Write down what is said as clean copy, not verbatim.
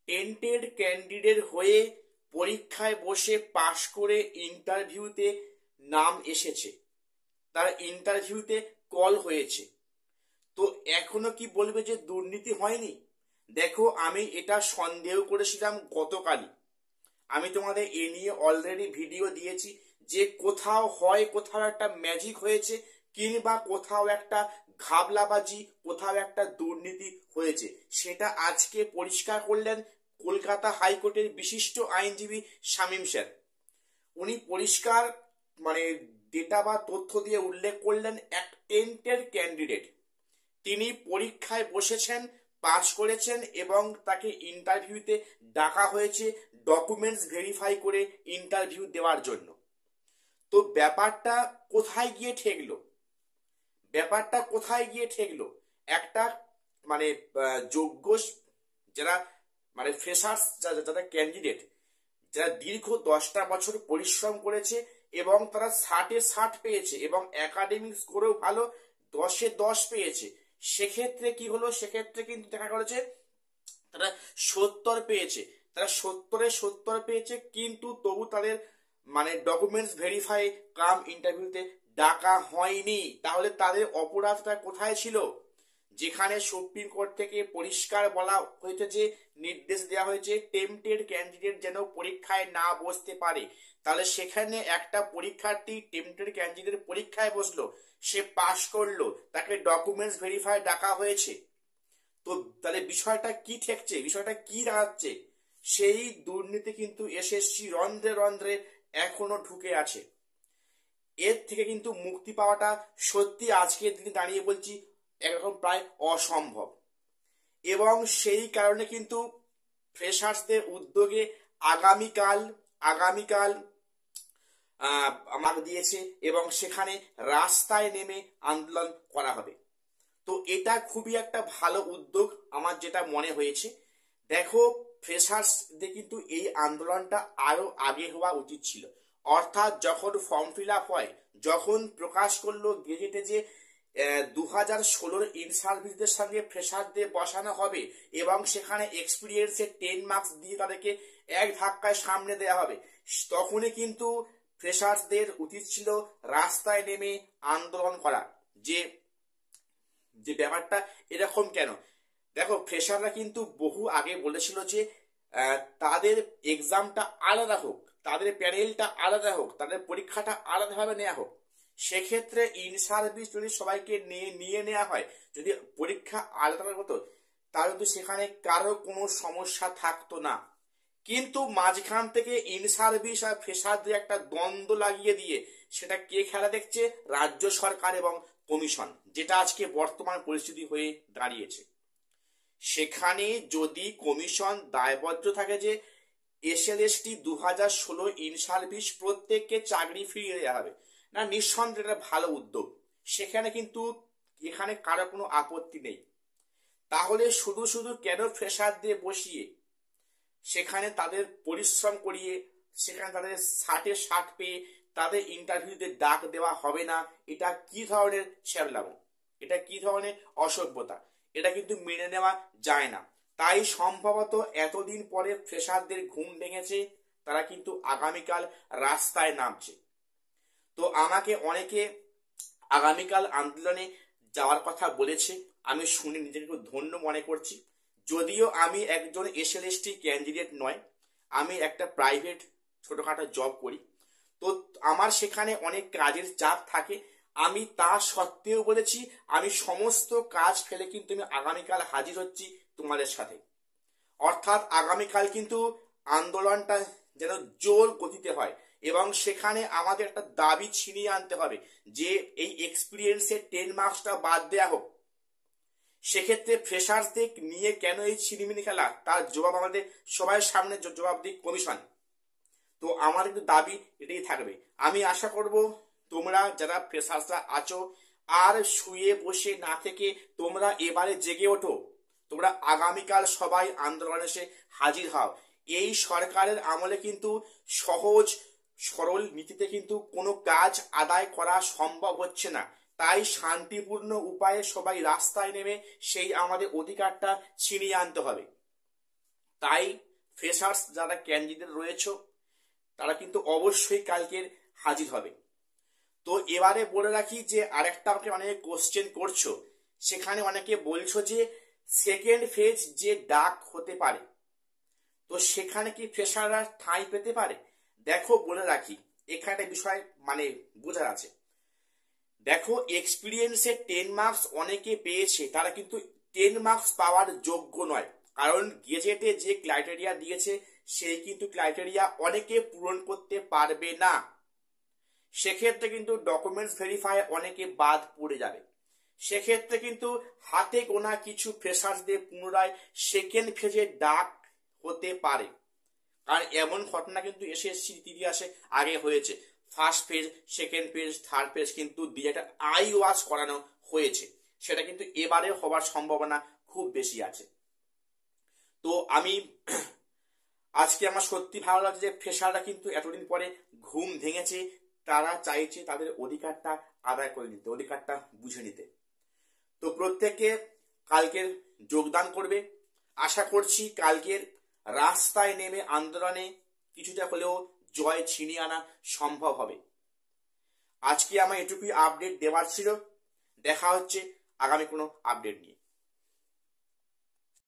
Tainted candidate হয়ে পরীক্ষায় বসে পাশ করে ইন্টারভিউতে নাম এসেছে, তার ইন্টারভিউতে কল হয়েছে, তো এখনো কি বলবে যে দুর্নীতি হয়নি? দেখো, আমি এটা সন্দেহ করেছিলাম গতকালই। আমি তোমাদের এ নিয়ে অলরেডি ভিডিও দিয়েছি যে কোথাও হয়, কোথাও একটা ম্যাজিক হয়েছে, কিংবা কোথাও একটা ঘাবলাবাজি, কোথাও একটা দুর্নীতি হয়েছে। সেটা আজকে পরিষ্কার করলেন কলকাতা হাইকোর্টের বিশিষ্ট আইনজীবী শামীম স্যার। উনি পরিষ্কার মানে ডেটা বা তথ্য দিয়ে উল্লেখ করলেন, এক টেন্টেড ক্যান্ডিডেট, তিনি পরীক্ষায় বসেছেন, পাস করেছেন এবং তাকে ইন্টারভিউতে ডাকা হয়েছে ডকুমেন্টস ভেরিফাই করে ইন্টারভিউ দেওয়ার জন্য। তো ব্যাপারটা কোথায় গিয়ে ঠেকলো? ব্যাপারটা কোথায় গিয়ে ঠেকলো? একটা মানে যোগ্য যারা মানে ফ্রেশার্স, যারা ক্যান্ডিডেট, যারা দীর্ঘ 10টা বছর পরিশ্রম করেছে এবং তারা 60-60 পেয়েছে এবং একাডেমিক স্কোরেও ভালো, 10-10 পেয়েছে, সেক্ষেত্রে কি হলো? সেক্ষেত্রে কিন্তু দেখা গেছে তারা 70 পেয়েছে, তারা 70-70 পেয়েছে, কিন্তু তবু তাদের মানে ডকুমেন্টস ভেরিফাই কাম ইন্টারভিউতে ডাকা হয়নি। তাহলে তাদের অপরাধটা কোথায় ছিল? যেখানে সুপ্রিম কোর্ট থেকে পরিষ্কার বলা হয়েছে, যে নির্দেশ দেওয়া হয়েছে টেম্পটেড ক্যান্ডিডেট যেন পরীক্ষায় না বসতে পারে, তাহলে সেখানে একটা পরীক্ষার্থী টেম্পটেড ক্যান্ডিডেট পরীক্ষায় বসলো, সে পাশ করলো, তাকে ডকুমেন্টস ভেরিফাই ডাকা হয়েছে, তো তাহলে বিষয়টা কি ঠেকছে? বিষয়টা কি দাঁড়াচ্ছে? সেই দুর্নীতি কিন্তু এসএসসি রন্ধ্রে রন্ধ্রে এখনো ঢুকে আছে। এর থেকে কিন্তু মুক্তি পাওয়াটা সত্যি আজকের দিনে দাঁড়িয়ে বলছি একরকম প্রায় অসম্ভব। এবং সেই কারণে কিন্তু ফ্রেশার্সদের উদ্যোগে আগামীকাল আমাকে দিয়েছে এবং সেখানে রাস্তায় নেমে আন্দোলন করা হবে। তো এটা খুবই একটা ভালো উদ্যোগ আমার যেটা মনে হয়েছে। দেখো, ফ্রেশার্সদের কিন্তু এই আন্দোলনটা আরো আগে হওয়া উচিত ছিল। অর্থাৎ যখন ফর্ম ফিল আপ হয়, যখন প্রকাশ করলো গেজেটে যে 2016 ইন সার্ভিসদের সঙ্গে ফ্রেশারদের বসানো হবে এবং সেখানে এক্সপিরিয়েন্সের 10 মার্কস দিয়ে তাদেরকে এক ধাক্কায় সামনে দেওয়া হবে, তখনই কিন্তু ফ্রেশার্সদের উচিত ছিল রাস্তায় নেমে আন্দোলন করা। যে যে ব্যাপারটা এরকম কেন? দেখো, ফ্রেশাররা কিন্তু বহু আগে বলেছিল যে তাদের এক্সামটা আলাদা হোক, তাদের প্যানেলটা আলাদা হোক, তাদের পরীক্ষাটা আলাদাভাবে নেওয়া হোক। সেক্ষেত্রে ইন সার্ভিস যদি সবাইকে নিয়ে নেওয়া হয়, যদি পরীক্ষা আলাদা হতো, তাহলে কিন্তু সেখানে কারো কোনো সমস্যা থাকতো না। কিন্তু মাঝখান থেকে ইন সার্ভিস আর ফ্রেশারদের একটা দ্বন্দ্ব লাগিয়ে দিয়ে সেটা কে খেলা দেখছে? রাজ্য সরকার এবং কমিশন, যেটা আজকে বর্তমান পরিস্থিতি হয়ে দাঁড়িয়েছে। সেখানে যদি কমিশন দায়বদ্ধ থাকে যে এসএলএসটি 2016 ইন সার্ভিস প্রত্যেককে চাকরি ফিরিয়ে দেওয়া হবে, না, নিঃসন্দেহে এটা ভালো উদ্যোগ, সেখানে কিন্তু এখানে কারো কোনো আপত্তি নেই। তাহলে শুধু শুধু কেন ফ্রেশারদের বসিয়ে সেখানে তাদের পরিশ্রম করিয়ে সেখানে তাদের 60-60 পেয়ে তাদের ইন্টারভিউতে ডাক দেওয়া হবে না? এটা কি ধরনের ছ্যাবলামো, এটা কি ধরনের অসভ্যতা? এটা কিন্তু মেনে নেওয়া যায় না। তাই সম্ভবত এতদিন পরে ফ্রেশারদের ঘুম ভেঙেছে, তারা কিন্তু আগামীকাল রাস্তায় নামছে। তো আমাকে অনেকে আগামীকাল আন্দোলনে যাওয়ার কথা বলেছে, আমি শুনে নিজেকে খুব ধন্য মনে করছি। যদিও আমি একজন এসএলএসটি ক্যান্ডিডেট নয়, আমি একটা প্রাইভেট ছোটখাটো জব করি, তো আমার সেখানে অনেক কাজের চাপ থাকে। আমি তা সত্ত্বেও বলেছি, আমি সমস্ত কাজ ফেলে কিন্তু আমি আগামীকাল হাজির হচ্ছি তোমাদের সাথে। অর্থাৎ আগামীকাল কিন্তু আন্দোলনটা যেন জোর গতিতে হয় এবং সেখানে আমাদের একটা দাবি ছিনিয়ে আনতে হবে যে এই এক্সপিরিয়েন্সের 10 মার্কসটা বাদ দেওয়া হোক। সেক্ষেত্রে ফ্রেশার্সদের নিয়ে কেন এই ছিনিমিনি খেলা, তার জবাব আমাদের সবাই সামনে জবাব দিক কমিশন। তো আমার কিন্তু দাবি এটাই থাকবে। আমি আশা করব তোমরা যারা ফ্রেশার্সরা আছো, আর শুয়ে বসে না থেকে তোমরা এবারে জেগে ওঠো, তোমরা আগামীকাল সবাই আন্দোলনে এসে হাজির হও। এই সরকারের আমলে কিন্তু সহজ সরল নীতিতে কিন্তু কোনো কাজ আদায় করা সম্ভব হচ্ছে না। তাই শান্তিপূর্ণ উপায়ে সবাই রাস্তায় নেমে সেই আমাদের অধিকারটা ছিনিয়ে আনতে হবে। তাই ফ্রেশার্স যারা ক্যান্ডিডেট রয়েছে তারা কিন্তু অবশ্যই কালকের হাজির হবে। তো এবারে বলে রাখি যে আরেকটা আমাকে অনেকে কোশ্চেন করছো, সেখানে অনেকে বলছো যে সেকেন্ড ফেজ যে ডাক হতে পারে, তো সেখানে কি ফ্রেশাররা ঠাঁই পেতে পারে? দেখো বলে রাখি, এখানে একটা বিষয় বোঝার আছে। দেখো, এক্সপিরিয়েন্সে 10 মার্কস অনেকে পেয়েছে, তারা কিন্তু 10 মার্কস পাওয়ার যোগ্য নয়, কারণ গেজেটে যে ক্রাইটেরিয়া দিয়েছে সেই কিন্তু ক্রাইটেরিয়া অনেকে পূরণ করতে পারবে না। সেক্ষেত্রে কিন্তু ডকুমেন্টস ভেরিফাই অনেকে বাদ পড়ে যাবে। সেক্ষেত্রে কিন্তু হাতে গোনা কিছু ফ্রেশার্সদের পুনরায় সেকেন্ড ফেজে ডাক হতে পারে, কারণ এমন ঘটনা কিন্তু এসএসসি ইতিহাসে আগে হয়েছে। First phase, second phase, third phase কিন্তু দিয়ে একটা আই ওয়াশ করানো হয়েছে, সেটা কিন্তু এবারে হবার সম্ভাবনা খুব বেশি আছে। তো আমি আজকে আমার সত্যি ভালো লাগছে যে ফ্রেশাররা কিন্তু এতদিন পরে ঘুম ভেঙেছে, তারা চাইছে তাদের অধিকারটা আদায় করে নিতে, অধিকারটা বুঝে নিতে। তো প্রত্যেকে কালকের যোগদান করবে। আশা করছি কালকের রাস্তায় নেমে আন্দোলনে কিছুটা হলেও জয় ছিনিয়ে আনা সম্ভব হবে। আজকে আমার এটুকুই আপডেট দেওয়ার ছিল। দেখা হচ্ছে আগামী কোনো আপডেট নিয়ে।